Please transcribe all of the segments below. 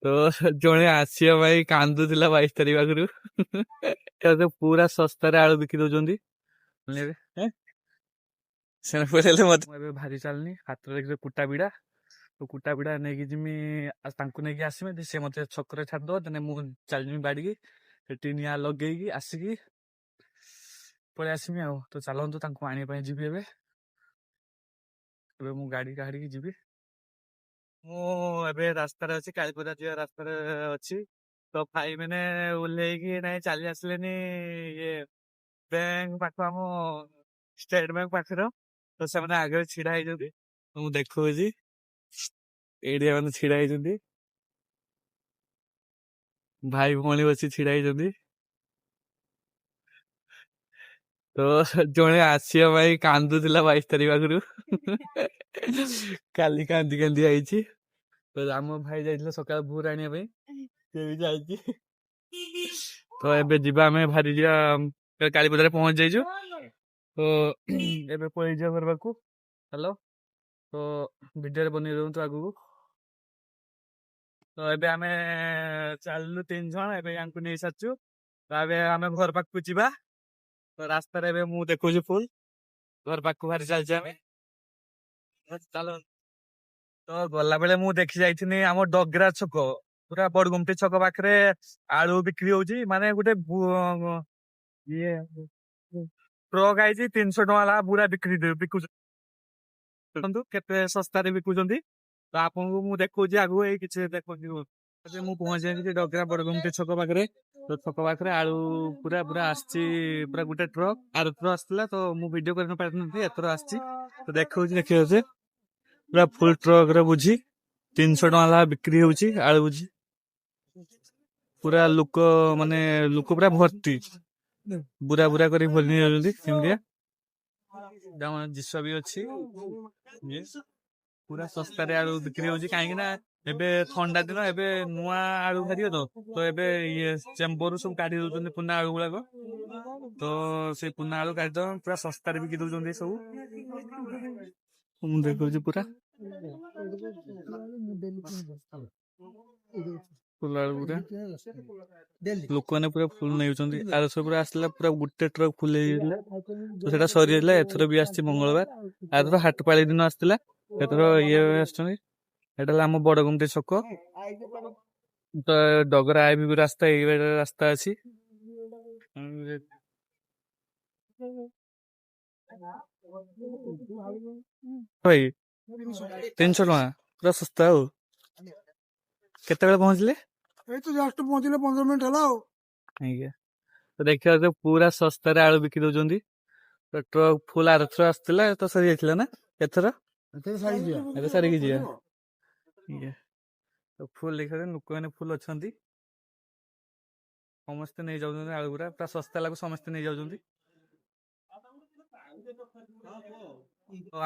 ତ ଜଣେ ଆସିବା ପାଇଁ କାନ୍ଦୁଥିଲା 22 ତାରିଖ ଆଗରୁ। ତ ପୁରା ଶସ୍ତାରେ ଆଳୁ ବିକି ଦଉଛନ୍ତି। ସେଣେ ପଳେଇଲେ ମତେ ମୁଁ ଏବେ ଭାରି ଚାଲିନି, ହାତରେ ଦେଖିଲେ କୁଟା ବିଡ଼ା, ତ କୁଟା ବିଡ଼ା ନେଇକି ଯିମି ତାଙ୍କୁ ନେଇକି ଆସିମି, ସେ ମତେ ଛକରେ ଛାଡ଼ିଦବ, ଦେନେ ମୁଁ ଚାଲିମି ବାଡ଼ିକି, ସେଠି ନିଆଁ ଲଗେଇକି ଆସିକି ପଳେଇ ଆସିମି ଆଉ। ତ ଚାଲନ୍ତୁ ତାଙ୍କୁ ଆଣିବା ପାଇଁ ଯିବି ଏବେ। ଏବେ ମୁଁ ଗାଡ଼ି କାଢ଼ିକି ଯିବି। ମୁଁ ଏବେ ରାସ୍ତାରେ ଅଛି, କାଳୀପଦା ଯିବା ରାସ୍ତାରେ ଅଛି। ତ ଭାଇ ମାନେ ଓହ୍ଲେଇକି ନାଇଁ ଚାଲି ଆସିଲେନି ଇଏ ବ୍ୟାଙ୍କ ପାଖ, ଆମ ଷ୍ଟେଟ ବ୍ୟାଙ୍କ ପାଖରେ। ତ ସେମାନେ ଆଗରେ ଛିଡା ହେଇଛନ୍ତି, ମୁଁ ଦେଖଉଛି ଏଇଠି ମାନେ ଛିଡା ହେଇଛନ୍ତି, ଭାଇ ଭଉଣୀ ବସି ଛିଡା ହେଇଛନ୍ତି। ତ ଜଣେ ଆସିବା ପାଇଁ କାନ୍ଦୁଥିଲା 22 ତାରିଖ ଆଗରୁ। କାଲି କାନ୍ଦି କାନ୍ଦି ଆଇଛି। ତ ଆମ ଭାଇ ଯାଇଥିଲେ ସକାଳ ଭୋର ଆଣିବା ପାଇଁ, ସେ ବି ଯାଇଛି। ତ ଏବେ ଯିବା, ଆମେ ଭାରି ଯିବା, କାଳୀପଦାରେ ପହଞ୍ଚି ଯାଇଛୁ। ତ ଏବେ ପଳେଇ ଯିବା ଘର ପାଖକୁ। ହ୍ୟାଲୋ, ତ ଭିଡିଓରେ ବନେଇ ଦିଅନ୍ତୁ ଆଗକୁ। ତ ଏବେ ଆମେ ଚାଲିଲୁ 3 ଜଣ, ଏବେ ୟାଙ୍କୁ ନେଇ ସାରିଛୁ। ତ ଏବେ ଆମେ ଘର ପାଖକୁ ଯିବା। ତ ରାସ୍ତାରେ ଏବେ ମୁଁ ଦେଖୁଛି ଫୁଲ, ଘର ପାଖକୁ ବାହାରି ଚାଲିଛି ଆମେ। ଚାଲ। ତ ଗଲାବେଳେ ମୁଁ ଦେଖି ଯାଇଥିଲି ଆମ ଡଗରା ଛକ, ପୁରା ବଡଗୁମଟି ଛକ ପାଖରେ ଆଳୁ ବିକ୍ରି ହଉଛି। ମାନେ ଗୋଟେ ଇଏ ଟ୍ରକ୍ ଆଇଛି, 300 ଟଙ୍କା ଲା ପୁରା ବିକୁଛନ୍ତି, କେତେ ଶସ୍ତାରେ ବିକୁଛନ୍ତି। ତ ଆପଣଙ୍କୁ ମୁଁ ଦେଖଉଛି ଆଗକୁ, ଏଇ କିଛି ଦେଖୁଛି। ମୁଁ ପହଞ୍ଚି ଯାଇଥିଲି ଡଗରା ବଡଗୁମଟି ଛକ ପାଖରେ। ତ ଛକ ପାଖରେ ଆଳୁ ପୁରା ପୁରା ଆସିଛି, ପୁରା ଗୋଟେ ଟ୍ରକ୍। ଆରଥର ଆସିଥିଲା ତ ମୁଁ ଭିଡିଓ କରି ପାରିନଥିଲି, ଏଥର ଆସିଛି। ତ ଦେଖଉଛି, ଦେଖିବାକୁ ପୁରା ଫୁଲ ଟ୍ରକ୍ ରେ ବୁଝି 300 ଟଙ୍କା ଲା ବିକ୍ରି ହଉଛି ଆଳୁ ବୁଝି। ପୁରା ଲୋକ, ମାନେ ଲୋକ ପୁରା ଭର୍ତ୍ତି, ବୁରା ବୁରା କରି ଭରି ନେଇଯାଉଛନ୍ତି। ସେମିତିଆ ଜିନିଷ ବି ଅଛି, ପୁରା ଶସ୍ତାରେ ଆଳୁ ବିକ୍ରି ହଉଛି। କାହିଁକି ନା ଏବେ ଥଣ୍ଡା ଦିନ, ଏବେ ନୂଆ ଆଳୁ ବାହାରିବ ତ ଏବେ ଇଏ ଚେମ୍ବରରୁ ସବୁ କାଢି ଦଉଛନ୍ତି ପୁରୁଣା ଆଳୁ ଗୁଡାକ। ତ ସେଇ ପୁରୁଣା ଆଳୁ କାଢିଦବ, ପୁରା ଶସ୍ତାରେ ବିକି ଦଉଛନ୍ତି ସବୁ। ମୁଁ ଦେଖୁଛି ପୁରା ଫୁଲ ଆଳୁ, ପୁରା ଲୋକମାନେ ପୁରା ଫୁଲ ନେଉଛନ୍ତି। ଆର ସବୁ ପୁରା ଆସିଲା, ପୁରା ଗୋଟେ ଟ୍ରକ୍ ଫୁଲ ହେଇଯାଇଥିଲା, ତ ସେଟା ସରିଯାଇଥିଲା। ଏଥର ବି ଆସିଛି ମଙ୍ଗଳବାର, ଆରଥର ହାଟ ପାଳି ଦିନ ଆସିଥିଲା, ଏଥର ଇଏ ଆସିଛନ୍ତି। ଏଟା ହେଲା ଆମ ବଡଗୁମଟି ଛକ। ତ ଡଗରା ଆଇ ବି ରାସ୍ତା, ଏଇ ରାସ୍ତା ଅଛି। ଭାଇ 300 ଟଙ୍କା, ପୁରା ଶସ୍ତା। ଆଉ କେତେବେଳେ ପହଞ୍ଚିଲେ? ଏଇ ତ ଜଷ୍ଟ ପହଞ୍ଚିଲେ 15 ମିନିଟ୍ ହେଲା ଆଉ। ଆଜ୍ଞା, ତ ଦେଖିବା ପୁରା ଶସ୍ତାରେ ଆଳୁ ବିକି ଦଉଛନ୍ତି। ତ ଟ୍ରକ୍ ଫୁଲ ଆରଥର ଆସିଥିଲା, ତ ସରି ଯାଇଥିଲା ନା ଏଥର? ଏବେ ସାରିକି ଯିବା। ତ ଫୁଲ ଦେଖିବା, ଲୋକମାନେ ଫୁଲ ଅଛନ୍ତି, ସମସ୍ତେ ନେଇଯାଉଛନ୍ତି ଆଳୁ ଗୁରା, ପୁରା ଶସ୍ତା ଲାଗୁ, ସମସ୍ତେ ନେଇଯାଉଛନ୍ତି।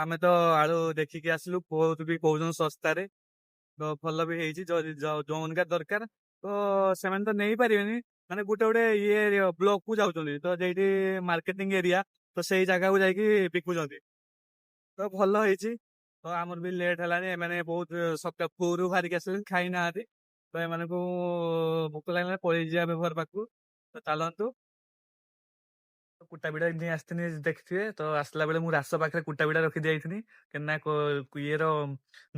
ଆମେ ତ ଆଳୁ ଦେଖିକି ଆସିଲୁ, ବହୁତ ବି କହୁଛନ୍ତି ଶସ୍ତାରେ। ତ ଭଲ ବି ହେଇଛି, ଯୋଉନକା ଦରକାର ତ ସେମାନେ ତ ନେଇପାରିବେନି। ମାନେ ଗୋଟେ ଗୋଟେ ଇଏ ବ୍ଲକ କୁ ଯାଉଛନ୍ତି, ତ ସେଇଠି ମାର୍କେଟିଂ ଏରିଆ, ତ ସେଇ ଜାଗାକୁ ଯାଇକି ବିକୁଛନ୍ତି। ତ ଭଲ ହେଇଛି। ତ ଆମର ବି ଲେଟ୍ ହେଲାଣି, ଏମାନେ ବହୁତ ସକାଳୁ ବାହାରିକି ଆସିଛନ୍ତି, ଖାଇନାହାନ୍ତି। ତ ଏମାନଙ୍କୁ ଭୋକ ଲାଗିଲା, ପଳେଇ ଯିବା ଆମେ ଘର ପାଖକୁ। ତ ଚାଲନ୍ତୁ। କୁଟା ବିଡା ନେଇ ଆସିଥିଲି, ଦେଖିଥିବେ। ତ ଆସିଲା ବେଳେ ମୁଁ ରାସ ପାଖରେ କୁଟା ବିଡା ରଖି ଦେଇଥିଲି, କେନା ଇଏର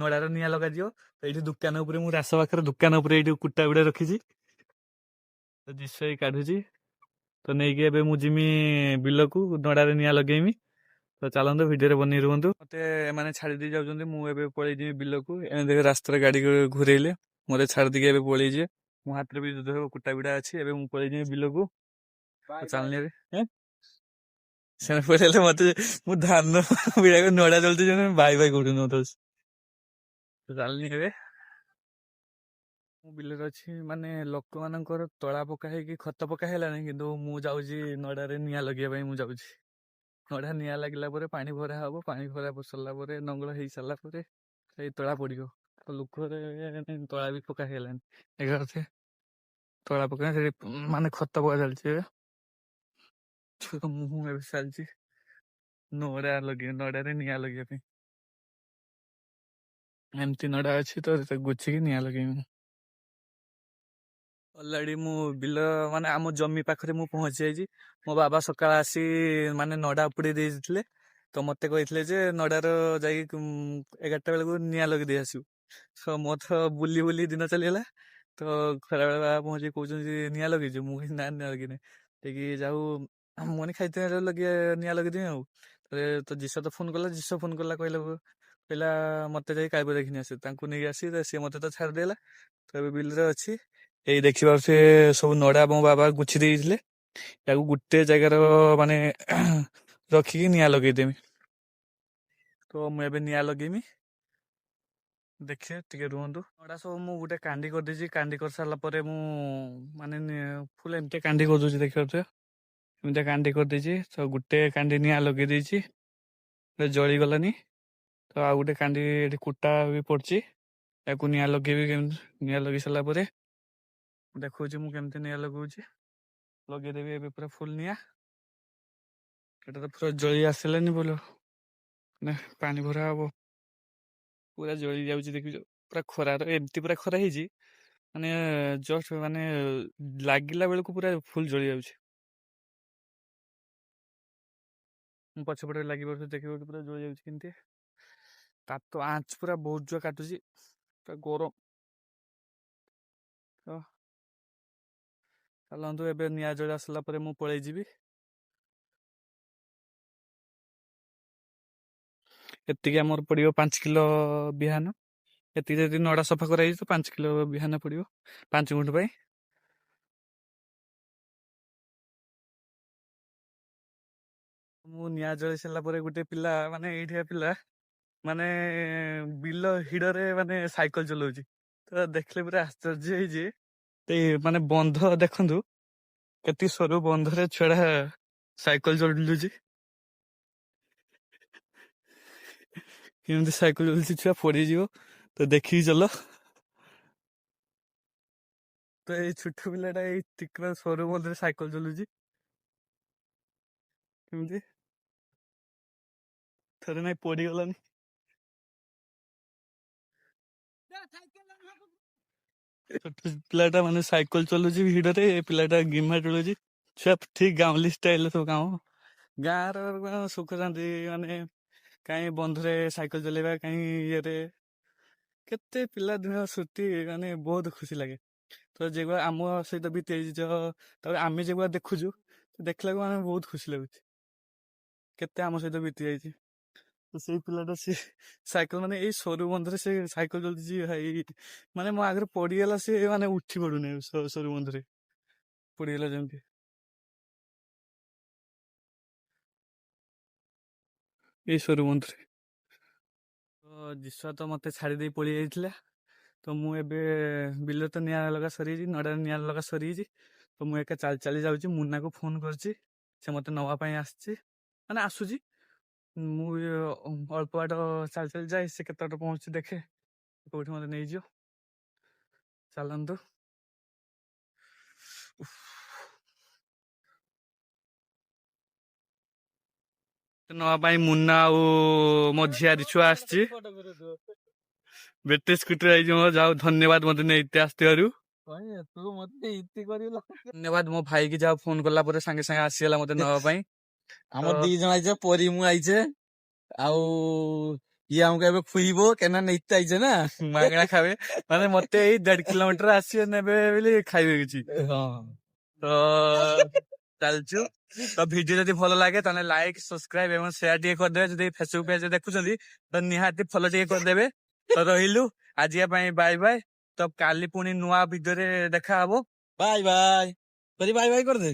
ନଡାର ନିଆଁ ଲଗାଯିବ। ତ ଏଇଠି ଦୋକାନ ଉପରେ, ମୁଁ ରାସ ପାଖରେ ଦୋକାନ ଉପରେ ଏଇଠି କୁଟା ବିଡା ରଖିଛି। ତ ଜିଷ କାଢୁଛି, ତ ନେଇକି ଏବେ ମୁଁ ଯିମି ବିଲକୁ, ନଡାରେ ନିଆଁ ଲଗେଇମି। ତ ଚାଲନ୍ତୁ, ଭିଡିଓରେ ବନେଇ ରୁହନ୍ତୁ। ମତେ ଏମାନେ ଛାଡି ଦେଇ ଯାଉଛନ୍ତି, ମୁଁ ଏବେ ପଳେଇ ଯିବି ବିଲକୁ। ଏମିତି ରାସ୍ତାରେ ଗାଡି ଘୁରେଇଲେ ମତେ ଛାଡି ଦେଇକି ଏବେ ପଳେଇଯିବେ। ମୋ ହାତରେ ବି କୁଟା ବିଡା ଅଛି, ଏବେ ମୁଁ ପଳେଇ ଯିବି ବିଲକୁ। ଚାଲିନି ଏବେ ସେଣେ ପଳେଇଲେ ମତେ, ମୁଁ ଧାନ ବିଡାକୁ ନଡା ଜଳୁଛି, ଭାଇ ଭାଇ କରୁଛନ୍ତି ମତେ। ଚାଲିନି ଏବେ, ମୁଁ ବିଲରେ ଅଛି। ମାନେ ଲୋକମାନଙ୍କର ତଳା ପକା ହେଇକି ଖତ ପକା ହେଲାନି, କିନ୍ତୁ ମୁଁ ଯାଉଛି ନଡାରେ ନିଆଁ ଲଗେଇବା ପାଇଁ। ମୁଁ ଯାଉଛି, ନଡା ନିଆଁ ଲାଗିଲା ପରେ ପାଣି ଭରା ହବ, ପାଣି ଭରା ସରିଲା ପରେ ନଙ୍ଗଳ ହେଇ ସାରିଲା ପରେ ସେଇ ତଳା ପଡିବ। ତ ଲୋକରେ ତଳା ବି ପକା ହେଇଗଲାଣି, ଏଗାର ତଳା ପକା, ସେଠି ମାନେ ଖତ ପକା ଚାଲିଛି ଏବେ। ମୁଁ ଏବେ ଚାଲିଛି ନଡାରେ ନିଆଁ ଲଗେଇବା ପାଇଁ। ଏମିତି ନଡା ଅଛି, ତ ଗୁଛିକି ନିଆଁ ଲଗେଇବି। ଅଲରେଡି ମୁଁ ବିଲ ମାନେ ଆମ ଜମି ପାଖରେ ମୁଁ ପହଞ୍ଚି ଯାଇଛି। ମୋ ବାବା ସକାଳେ ଆସି ମାନେ ନଡା ଉପୁଡେଇ ଦେଇଥିଲେ। ତ ମତେ କହିଥିଲେ ଯେ ନଡାର ଯାଇକି 11ଟା ବେଳକୁ ନିଆଁ ଲଗେଇ ଦେଇ ଆସିବୁ। ତ ମୋ ତ ବୁଲି ବୁଲି ଦିନ ଚାଲିଗଲା। ତ ଖରାବେଳେ ବାବା ପହଞ୍ଚି କହୁଛନ୍ତି ନିଆଁ ଲଗେଇଛୁ। ମୁଁ କହିଲି ନା ନିଆଁ ଲଗେଇନି। ଦେଇକି ଯାଉ ମୁଁ ମାନେ ଖାଇତେ ଲଗେଇ ନିଆଁ ଲଗେଇଦେବି ଆଉ। ତ ଜିସ ତ ଫୋନ କଲା, ଜିସ ଫୋନ କଲା କହିଲା ମତେ ଯାଇ କାଇବ ଦେଖିନି ଆସେ। ତାଙ୍କୁ ନେଇକି ଆସି ସିଏ ମତେ ତ ଛାଡିଦେଲା। ତ ଏବେ ବିଲରେ ଅଛି। ଏଇ ଦେଖିପାରୁଥିବେ ସବୁ ନଡା ମୋ ବାବା ଗୁଛି ଦେଇଥିଲେ। ତାକୁ ଗୋଟେ ଜାଗାର ମାନେ ରଖିକି ନିଆଁ ଲଗେଇଦେମି। ତ ମୁଁ ଏବେ ନିଆଁ ଲଗେଇମି। ଦେଖିବେ ଟିକେ ରୁହନ୍ତୁ। ନଡା ସବୁ ମୁଁ ଗୋଟେ କାଣ୍ଡି କରିଦେଇଛି। କାଣ୍ଡି କରିସାରିଲା ପରେ ମୁଁ ମାନେ ଫୁଲ ଏମିତି କାଣ୍ଡି କରିଦଉଛି ଦେଖିପାରୁଥିବେ। ଏମିତିଆ କାଣ୍ଡି କରିଦେଇଛି। ତ ଗୋଟେ କାଣ୍ଡି ନିଆଁ ଲଗେଇ ଦେଇଛି। ଜଳିଗଲାନି। ତ ଆଉ ଗୋଟେ କାଣ୍ଡି ଏଠି କୁଟା ବି ପଡିଛି। ତାକୁ ନିଆଁ ଲଗେଇବି କେମିତି। ନିଆଁ ଲଗେଇ ସାରିଲା ପରେ ଦେଖଉଛି ମୁଁ କେମିତି ନିଆଁ ଲଗଉଛି। ଲଗେଇଦେବି ଏବେ ପୁରା ଫୁଲ ନିଆଁ। ଏଟା ତ ପୁରା ଜଳି ଆସିଲାନି ବୋଲ ନା ପାଣି ଭରା ହବ। ପୁରା ଜଳି ଯାଉଛି ଦେଖିଛ। ପୁରା ଖରାର ଏମିତି ପୁରା ଖରା ହେଇଛି। ମାନେ ଜଷ୍ଟ ମାନେ ଲାଗିଲା ବେଳକୁ ପୁରା ଫୁଲ ଜଳି ଯାଉଛି। ମୁଁ ପଛପଟେ ଲାଗି ପାରୁଛି ଦେଖିବ ପୁରା ଜଳି ଯାଉଛି କେମିତି। ତାପ ଆଞ୍ଚ ପୁରା ବହୁତ ଜୋର କାଟୁଛି। ପୁରା ଗରମ। ତ ଚାଲନ୍ତୁ ଏବେ ନିଆଁ ଜଳି ଆସିଲା ପରେ ମୁଁ ପଳେଇ ଯିବି। ଏତିକି ଆମର ପଡିବ 5 କିଲୋ ବିହାନ। ଏତିକି ଯଦି ନଡା ସଫା କରାଯାଇଛି ତ 5 କିଲୋ ବିହାନ ପଡିବ 5 ଗୁଣ୍ଠ ପାଇଁ। ମୁଁ ନିଆଁ ଜଳି ସାରିଲା ପରେ ଗୋଟେ ପିଲା ମାନେ ଏଇଠିକା ପିଲା ମାନେ ବିଲ ହିଡରେ ମାନେ ସାଇକେଲ ଚଲାଉଛି। ତ ଦେଖିଲେ ପୁରା ଆଶ୍ଚର୍ଯ୍ୟ ହେଇଛି। ମାନେ ବନ୍ଧ ଦେଖନ୍ତୁ କେତେ ସରୁ ବନ୍ଧରେ ଛୁଆଟା ସାଇକେଲ ଚଲଉଛି। କେମିତି ସାଇକେଲ ଚଲଉଛି ଛୁଆ ପଡିଯିବ। ତ ଦେଖିକି ଚଲ। ତ ଏଇ ଛୋଟ ପିଲାଟା ଏଇ ଟିକରା ସରୁ ବନ୍ଧରେ ସାଇକେଲ ଚଲଉଛି। କେମିତି ଥରେ ନାଇଁ ପଡିଗଲାନି। ଛୋଟ ପିଲାଟା ମାନେ ସାଇକେଲ ଚଲଉଛି ଭିଡରେ। ଏ ପିଲାଟା ଗିମା ଚଲଉଛି। ଛୁଆ ଠିକ ଗାଉଁଲି ଷ୍ଟାଇଲରେ ସବୁ କାମ। ଗାଁର ସୁଖ ଶାନ୍ତି ମାନେ କାହିଁ ବନ୍ଧୁରେ ସାଇକେଲ ଚଲେଇବା କାହିଁ ଇଏରେ କେତେ ପିଲାଦିନ ସ୍ମୃତି ମାନେ ବହୁତ ଖୁସି ଲାଗେ। ତ ଯେଗୁଡା ଆମ ସହିତ ବିତିଯାଇଛି ତାପରେ ଆମେ ଯେଗୁଡା ଦେଖୁଛୁ ଦେଖିଲାକୁ ଆମେ ବହୁତ ଖୁସି ଲାଗୁଛି। କେତେ ଆମ ସହିତ ବିତି ଯାଇଛି। ତ ସେଇ ପିଲାଟା ସେ ସାଇକେଲ ମାନେ ଏଇ ସରୁ ବନ୍ଧରେ ସେ ସାଇକେଲ ଚଲଉଛି ଭାଇ। ମାନେ ମୋ ଆଗରେ ପଡିଗଲା ସେ ମାନେ ଉଠି ପଡୁନି ସରୁ ବନ୍ଧରେ ପଡିଗଲା ଯେମିତି। ଏଇ ସରୁ ବନ୍ଧରେ ତ ଜିସୁଆ ତ ମତେ ଛାଡି ଦେଇ ପଳେଇ ଯାଇଥିଲା। ତ ମୁଁ ଏବେ ବିଲ ତ ନିଆଁ ଲଗା ସରିଯାଇଛି। ନଡାରେ ନିଆଁ ଲଗା ସରିଯାଇଛି। ତ ମୁଁ ଏକା ଚାଲି ଚାଲି ଯାଉଛି। ମୁନାକୁ ଫୋନ କରିଛି। ସେ ମତେ ନବା ପାଇଁ ଆସିଛି ମାନେ ଆସୁଛି। ମୁଁ ଅଳ୍ପ ବାଟ ଚାଲି ଚାଲି ଯାଏ। ସେ କେତେ ବାଟ ପହଞ୍ଚୁଛି ଦେଖେ କୋଉଠି ମତେ ନେଇଯିବ। ଚାଲନ୍ତୁ। ନବା ପାଇଁ ମୁନା ଆଉ ମୋ ଝିଆରୀ ଛୁଆ ଆସିଛି। ବେଟେ ସ୍କୁଟିରେ ଆଇଛି ମୋ। ଯାଉ ଧନ୍ୟବାଦ ମତେ ନେଇତେ ଆସିଥିବାରୁ। ଧନ୍ୟବାଦ ମୋ ଭାଇ କି ଯାହା ଫୋନ କଲା ପରେ ସାଙ୍ଗେ ସାଙ୍ଗେ ଆସିଗଲା ମତେ ନବା ପାଇଁ। ଆମର 2 ଜଣ ଆଇଛେ ପରୀ ମୁଁ ଆଇଛେ ଆଉ ଇଏ ଆମକୁ ଏବେ ଖୁଇବ କେନା ନେଇତେ ଆଇଛେ ନା ମାଗଣା ଖାଇବେ ମାନେ ମତେ ଏଇ 1.5 କିଲୋମିଟର ଆସିବେ ନେବେ ବୋଲି ଖାଇବେ କିଛି। ହଁ ତ ଚାଲିଛୁ। ତ ଭିଡିଓ ଯଦି ଭଲ ଲାଗେ ତାହେଲେ ଲାଇକ୍ ସବସ୍କ୍ରାଇବ ଏବଂ ସେୟାର ଟିକେ କରିଦେବେ। ଯଦି ଫେସବୁକ ପେଜ ଦେଖୁଛନ୍ତି ତ ନିହାତି ଫଲୋ ଟିକେ କରିଦେବେ। ତ ରହିଲୁ ଆଜିକା ପାଇଁ ବାଇ ବାଇ। ତ କାଲି ପୁଣି ନୂଆ ଭିଡିଓରେ ଦେଖାହବ। ବାଇ ବାଇ ବାଇ ବାଇ କରିଦେ।